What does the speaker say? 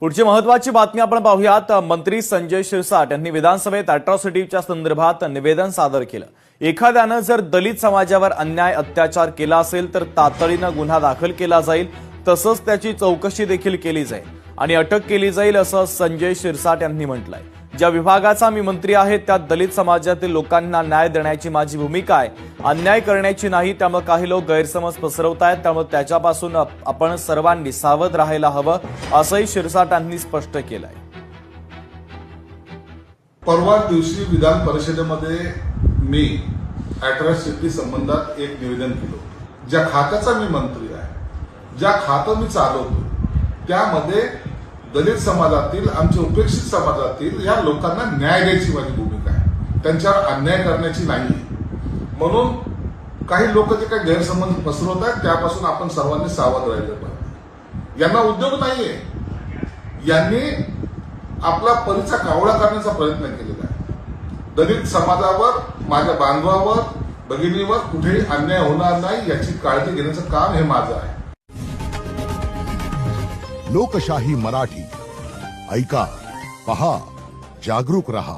पुढची महत्वाची बातमी आपण पाहूयात। मंत्री संजय शिरसाट यांनी विधानसभेत अॅट्रॉसिटीच्या संदर्भात निवेदन सादर केलं। एखाद्यानं जर दलित समाजावर अन्याय अत्याचार केला असेल तर तातडीनं गुन्हा दाखल केला जाईल, तसंच त्याची चौकशी देखील केली जाईल आणि अटक केली जाईल असं संजय शिरसाट यांनी म्हटलंय। ज्या विभागाचा मी मंत्री आहे त्यात दलित समाजातील लोकांना न्याय देण्याची माझी भूमिका आहे, अन्याय करण्याची नाही। त्यामुळे काही लोक गैरसमज पसरवतायत, त्यामुळे त्याच्यापासून आपण सर्वांनी सावध राहायला हवं असंही शिरसाट यांनी स्पष्ट केलंय। परवा दिवशी विधान परिषदेमध्ये मी अॅट्रॉसिटी संबंधात एक निवेदन केलं। ज्या खात्याचा मी मंत्री आहे, ज्या खातं मी चालवतो, त्यामध्ये दलित समाजातील, आमच्या उपेक्षित समाजातील या लोकांना न्याय द्यायची माझी भूमिका आहे, त्यांच्यावर अन्याय करण्याची नाही। म्हणून काही लोक जे काही गैरसमज पसरवत आहेत त्यापासून आपण सर्वांनी सावध राहिलं पाहिजे। यांना उद्योग नाहीये, यांनी आपला परिचय कावळा करण्याचा प्रयत्न केलेला आहे। दलित समाजावर, माझ्या बांधवावर, भगिनीवर कुठेही अन्याय होणार नाही याची काळजी घेण्याचं काम हे माझं आहे। लोकशाही मराठी ऐका, पहा, जागरूक रहा।